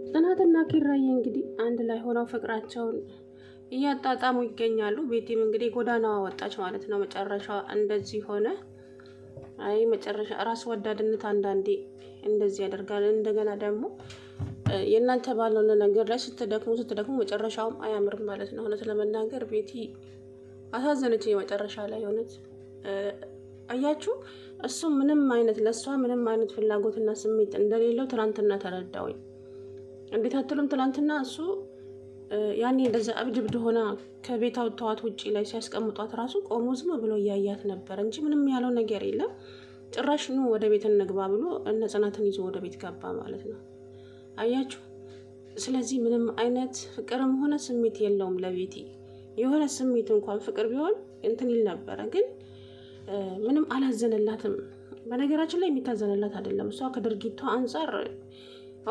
ጽናትና ኪራዬ እንግዲህ አንድ ላይ ሆነው ፍቅራቸውን እያጣጣሙ ይገኛሉ። ቤቲም እንግዲህ ጎዳናዋ ወጣች ማለት ነው። መጨረሻ እንደዚህ ሆነ። አይ መጨረሻ ራስ ወዳድነት አንዳንዴ እንደዚህ ያደርጋል። እንደገና ደግሞ የእናንተ ባልሆነ ነገር ላይ ስትደክሙ መጨረሻውም አያምርም ማለት ነው። እውነት ለመናገር ቤቲ አሳዘነች የመጨረሻ ላይ እውነት አያችሁ። እሱ ምንም አይነት ለእሷ ምንም አይነት ፍላጎትና ስሜት እንደሌለው ትናንትና ተረዳውኝ። እንዴት አትሉም? ትናንትና እሱ ያኔ እንደዛ እብድ ሆና ከቤት አውጥተዋት ውጪ ላይ ሲያስቀምጧት ራሱ ቆሞ ዝም ብሎ እያያት ነበር እንጂ ምንም ያለው ነገር የለም። ጭራሽ ኑ ወደ ቤት እንግባ ብሎ እነ ጽናትን ይዞ ወደ ቤት ገባ ማለት ነው። አያችሁ። ስለዚህ ምንም አይነት ፍቅርም ሆነ ስሜት የለውም ለቤቲ። የሆነ ስሜት እንኳን ፍቅር ቢሆን እንትን ይል ነበረ፣ ግን ምንም አላዘነላትም። በነገራችን ላይ የሚታዘንላት አይደለም። እሷ ከድርጊቷ አንጻር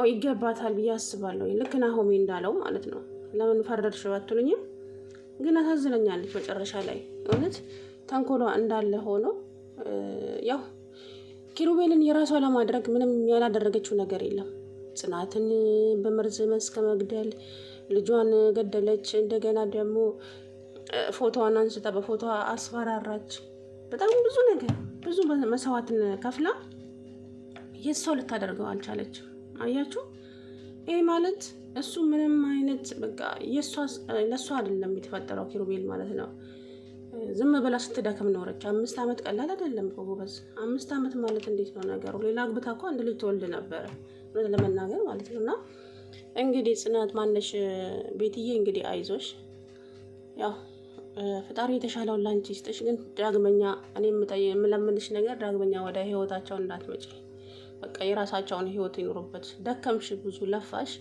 ይገባታል ብዬ አስባለሁ። ልክ ናሆሜ እንዳለው ማለት ነው። ለምን ፈረድሽ ባትሉኝም ግን አሳዝነኛለች መጨረሻ ላይ እውነት ተንኮሏ እንዳለ ሆኖ ያው ኪሩቤልን የራሷ ለማድረግ ምንም ያላደረገችው ነገር የለም። ጽናትን በመርዝ መስከ መግደል ልጇን ገደለች። እንደገና ደግሞ ፎቶዋን አንስታ በፎቶ አስፈራራች። በጣም ብዙ ነገር ብዙ መስዋዕትን ከፍላ የሷ ልታደርገው አልቻለችም። አያችሁ። ይሄ ማለት እሱ ምንም አይነት በቃ ለእሷ አይደለም የተፈጠረው ኪሩቤል ማለት ነው። ዝም ብላ ስትደክም ኖረች። 5 ዓመት ቀላል አይደለም እኮ ጎበዝ። 5 ዓመት ማለት እንዴት ነው ነገሩ? ሌላ አግብታ እኮ አንድ ልጅ ትወልድ ነበረ ለመናገር ማለት ነው። እና እንግዲህ ጽናት ማነሽ ቤትዬ እንግዲህ አይዞሽ፣ ያው ፈጣሪ የተሻለውን ላንቺ ይስጥሽ። ግን ዳግመኛ እኔ የምለምንሽ ነገር ዳግመኛ ወደ ህይወታቸው እንዳትመጪ። በቃ የራሳቸውን ህይወት ይኖሩበት። ደከምሽ፣ ብዙ ለፋሽ፣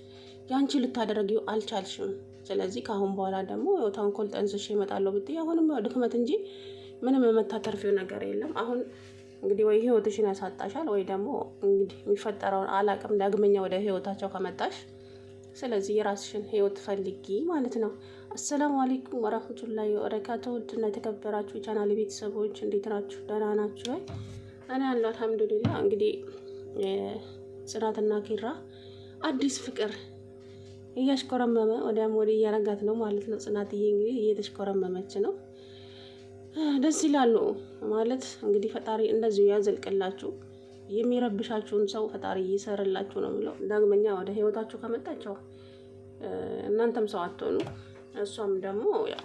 ያንቺ ልታደርጊው አልቻልሽም። ስለዚህ ከአሁን በኋላ ደግሞ ተንኮል ጠንስሽ እመጣለሁ ብትይ አሁንም ድክመት እንጂ ምንም የምታተርፊው ነገር የለም። አሁን እንግዲህ ወይ ህይወትሽን ያሳጣሻል ወይ ደግሞ እንግዲህ የሚፈጠረውን አላቅም ዳግመኛ ወደ ህይወታቸው ከመጣሽ። ስለዚህ የራስሽን ህይወት ፈልጊ ማለት ነው። አሰላሙ አለይኩም ወራህመቱላሂ ወበረካቱ። ውድና የተከበራችሁ ቻናል ቤተሰቦች እንዴት ናችሁ? ደህና ናችሁ ወይ? እኔ ያለው አልሐምዱሊላህ። እንግዲህ ጽናትና ኪራ አዲስ ፍቅር እያሽኮረመመ ወዲያም ወዲህ እያረጋት ነው ማለት ነው። ጽናትዬ እንግዲህ እየተሽኮረመመች ነው። ደስ ይላሉ ማለት እንግዲህ ፈጣሪ እንደዚሁ ያዘልቅላችሁ። የሚረብሻችሁን ሰው ፈጣሪ ይሰርላችሁ ነው የሚለው። ዳግመኛ ወደ ህይወታችሁ ከመጣቸው እናንተም ሰው አትሆኑ። እሷም ደግሞ ያው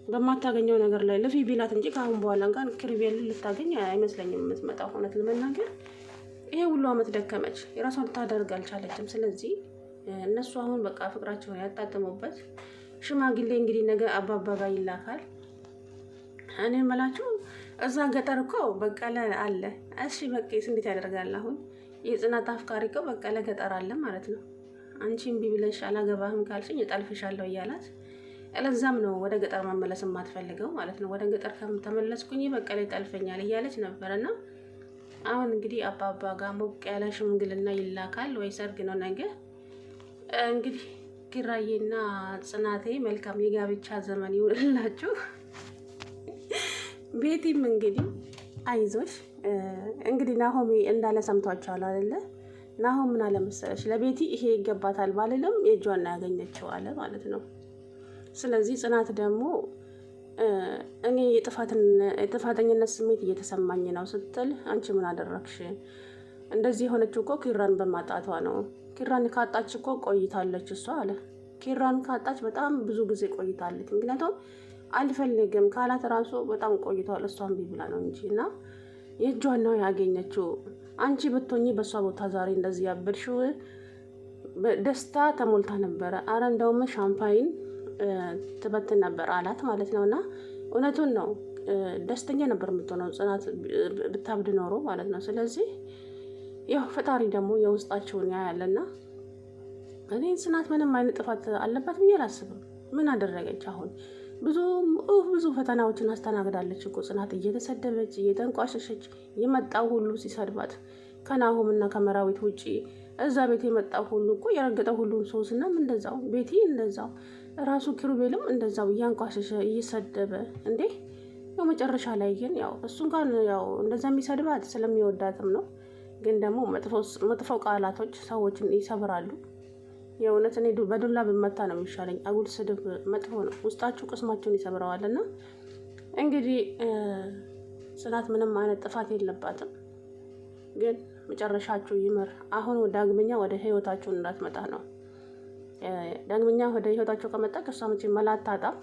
በማታገኘው ነገር ላይ ልፊ ቢላት እንጂ ከአሁን በኋላ እንኳን ኪሩቤል ልታገኝ አይመስለኝም የምትመጣው። እውነት ለመናገር ይሄ ሁሉ አመት ደከመች፣ የራሷን ልታደርግ አልቻለችም። ስለዚህ እነሱ አሁን በቃ ፍቅራቸውን ያጣጥሙበት። ሽማግሌ እንግዲህ ነገ አባባ ጋር ይላካል። እኔ መላችሁ እዛ ገጠር እኮ በቀለ አለ። እሺ በቄስ እንዴት ያደርጋል? አሁን የጽናት አፍቃሪ እኮ በቀለ ገጠር አለ ማለት ነው። አንቺ እምቢ ብለሽ አላገባህም ካልሽኝ እጠልፍሻለሁ እያላት፣ ለዛም ነው ወደ ገጠር መመለስ የማትፈልገው ማለት ነው። ወደ ገጠር ተመለስኩኝ በቀለ ይጠልፈኛል እያለች ነበርና አሁን እንግዲህ አባባ ጋር ሞቅ ያለ ሽምግልና ይላካል። ወይ ሰርግ ነው ነገ። እንግዲህ ኪራዬና ጽናቴ መልካም የጋብቻ ዘመን ይሁንላችሁ። ቤቲም እንግዲህ አይዞሽ። እንግዲህ ናሆሜ እንዳለ ሰምቷቸዋል አይደለ? ናሆም ምን አለ መሰለሽ፣ ለቤቲ ይሄ ይገባታል ባልልም የእጇን ያገኘችው አለ ማለት ነው። ስለዚህ ጽናት ደግሞ እኔ የጥፋተኝነት ስሜት እየተሰማኝ ነው ስትል፣ አንቺ ምን አደረግሽ? እንደዚህ የሆነችው እኮ ኪራን በማጣቷ ነው። ኪራን ካጣች እኮ ቆይታለች እሷ አለ። ኪራን ካጣች በጣም ብዙ ጊዜ ቆይታለች። ምክንያቱም አልፈልግም ካላት ራሱ በጣም ቆይቷል። እሷን ቢብላ ነው እንጂ እና የእጇን ነው ያገኘችው። አንቺ ብትሆኚ በእሷ ቦታ ዛሬ እንደዚህ ያበድሽው ደስታ ተሞልታ ነበረ። አረ እንደውም ሻምፓይን ትበትን ነበር አላት ማለት ነው። እና እውነቱን ነው፣ ደስተኛ ነበር የምትሆነው ጽናት ብታብድ ኖሮ ማለት ነው። ስለዚህ ያው ፈጣሪ ደግሞ የውስጣቸውን ያያልና እኔ ጽናት ምንም አይነት ጥፋት አለባት ብዬ አላስብም። ምን አደረገች? አሁን ብዙ ፈተናዎችን አስተናግዳለች እኮ ጽናት። እየተሰደበች እየተንቋሸሸች፣ የመጣው ሁሉ ሲሰድባት ከናሆም እና ከመራዊት ውጪ እዛ ቤት የመጣው ሁሉ እኮ የረገጠው ሁሉ ሶስናም እንደዛው፣ ቤቲ እንደዛው፣ ራሱ ኪሩቤልም እንደዛው እያንቋሸሸ እየሰደበ እንዴ። ያው መጨረሻ ላይ ግን ያው እሱ እንኳን ያው እንደዛ የሚሰድባት ስለሚወዳትም ነው። ግን ደግሞ መጥፎ ቃላቶች ሰዎችን ይሰብራሉ። የእውነት እኔ በዱላ ብመታ ነው የሚሻለኝ። አጉል ስድብ መጥፎ ነው፣ ውስጣችሁ ቅስማችሁን ይሰብረዋል። እና እንግዲህ ጽናት ምንም አይነት ጥፋት የለባትም፣ ግን መጨረሻችሁ ይመር። አሁን ዳግመኛ ወደ ህይወታችሁን እንዳትመጣ ነው። ዳግመኛ ወደ ህይወታቸው ከመጣ ከሷ መቼ መላ አታጣም።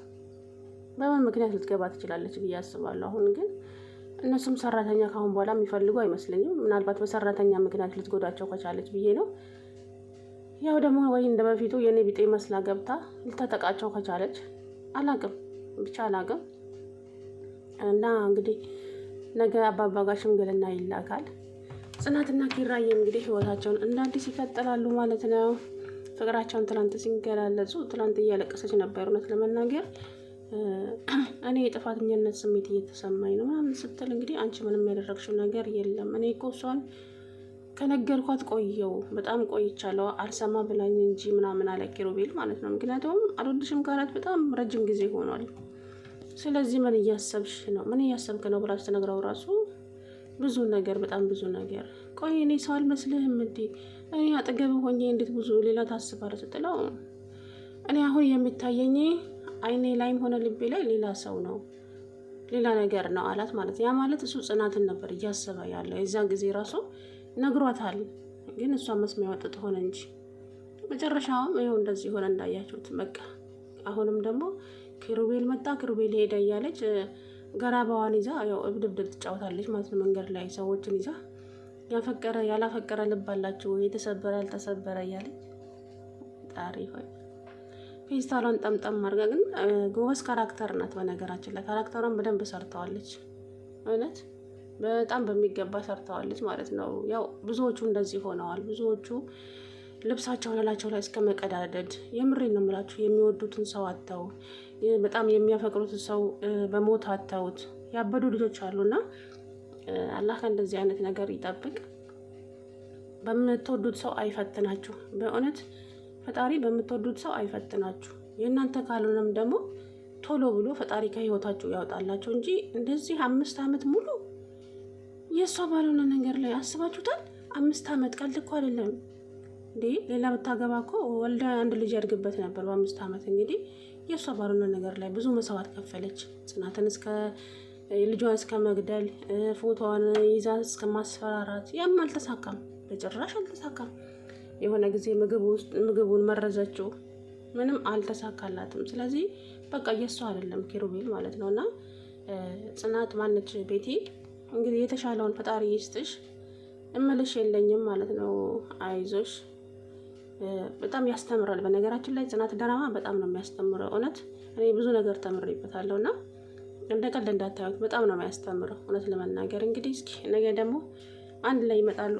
በምን ምክንያት ልትገባ ትችላለች ብዬ አስባለሁ። አሁን ግን እነሱም ሰራተኛ ካሁን በኋላ የሚፈልጉ አይመስለኝም። ምናልባት በሰራተኛ ምክንያት ልትጎዳቸው ከቻለች ብዬ ነው። ያው ደግሞ ወይ እንደ በፊቱ የኔ ቢጤ መስላ ገብታ ልታጠቃቸው ከቻለች አላቅም፣ ብቻ አላቅም። እና እንግዲህ ነገ አባባ ጋር ሽምግልና ይላካል። ጽናትና ኪራዬ እንግዲህ ህይወታቸውን እንደ አዲስ ይቀጥላሉ ማለት ነው። ፍቅራቸውን ትላንት ሲገላለጹ ትላንት እያለቀሰች ነበር እውነት ለመናገር እኔ የጥፋተኝነት ስሜት እየተሰማኝ ነው ምናምን ስትል፣ እንግዲህ አንቺ ምንም ያደረግሽው ነገር የለም፣ እኔ እኮ እሷን ከነገርኳት ቆየው በጣም ቆይቻለሁ፣ አልሰማ ብላኝ እንጂ ምናምን አለ ኪሩቤል ማለት ነው። ምክንያቱም አልወድሽም ካላት በጣም ረጅም ጊዜ ሆኗል። ስለዚህ ምን እያሰብሽ ነው? ምን እያሰብክ ነው ብላ ስትነግረው ራሱ ብዙ ነገር በጣም ብዙ ነገር፣ ቆይ እኔ ሰው አልመስልህም እንዴ? እኔ አጠገብ ሆኜ እንዴት ብዙ ሌላ ታስባለህ ስትለው፣ እኔ አሁን የሚታየኝ አይኔ ላይም ሆነ ልቤ ላይ ሌላ ሰው ነው፣ ሌላ ነገር ነው አላት ማለት። ያ ማለት እሱ ጽናትን ነበር እያሰበ ያለው። የዛን ጊዜ ራሱ ነግሯታል፣ ግን እሷ መስሚያ ወጥቶ ሆነ እንጂ መጨረሻውም ይኸው እንደዚህ ሆነ እንዳያችሁት። በቃ አሁንም ደግሞ ኪሩቤል መጣ፣ ኪሩቤል ሄደ እያለች ገራባዋን ይዛ ያው እብድብድ ትጫወታለች ማለት ነው። መንገድ ላይ ሰዎችን ይዛ ያፈቀረ ያላፈቀረ ልብ አላችሁ፣ የተሰበረ ያልተሰበረ እያለች ጣሪ ሆይ ፌስታሏን ጠምጠም አድርጋ። ግን ጎበዝ ካራክተር ናት። በነገራችን ላይ ካራክተሯን በደንብ ሰርተዋለች። እውነት በጣም በሚገባ ሰርተዋለች ማለት ነው። ያው ብዙዎቹ እንደዚህ ሆነዋል። ብዙዎቹ ልብሳቸውን ላቸው ላይ እስከ መቀዳደድ፣ የምሬን ነው የምላችሁ፣ የሚወዱትን ሰው አተው በጣም የሚያፈቅሩትን ሰው በሞት አተውት ያበዱ ልጆች አሉና አላህ ከእንደዚህ አይነት ነገር ይጠብቅ። በምትወዱት ሰው አይፈትናችሁ። በእውነት ፈጣሪ በምትወዱት ሰው አይፈትናችሁ። የእናንተ ካልሆነም ደግሞ ቶሎ ብሎ ፈጣሪ ከህይወታችሁ ያወጣላችሁ እንጂ እንደዚህ 5 ዓመት ሙሉ የእሷ ባልሆነ ነገር ላይ አስባችሁታል? 5 ዓመት ቀልድ እኮ አይደለም እንዴ! ሌላ ብታገባ እኮ ወልዳ አንድ ልጅ ያድግበት ነበር በ5 ዓመት። እንግዲህ የእሷ ባልሆነ ነገር ላይ ብዙ መስዋዕት ከፈለች። ጽናትን እስከ ልጇን እስከ መግደል፣ ፎቶዋን ይዛ እስከ ማስፈራራት። ያም አልተሳካም፣ በጭራሽ አልተሳካም። የሆነ ጊዜ ምግቡን መረዘችው፣ ምንም አልተሳካላትም። ስለዚህ በቃ የእሷ አይደለም ኪሩቤል ማለት ነው። እና ጽናት ማነች ቤቲ እንግዲህ የተሻለውን ፈጣሪ ይስጥሽ፣ እምልሽ የለኝም ማለት ነው። አይዞሽ። በጣም ያስተምራል። በነገራችን ላይ ጽናት ድራማ በጣም ነው የሚያስተምረው። እውነት እኔ ብዙ ነገር ተምሬበታለሁ እና እንደ ቀልድ እንዳታዩት፣ በጣም ነው የሚያስተምረው እውነት ለመናገር። እንግዲህ እስኪ ነገ ደግሞ አንድ ላይ ይመጣሉ።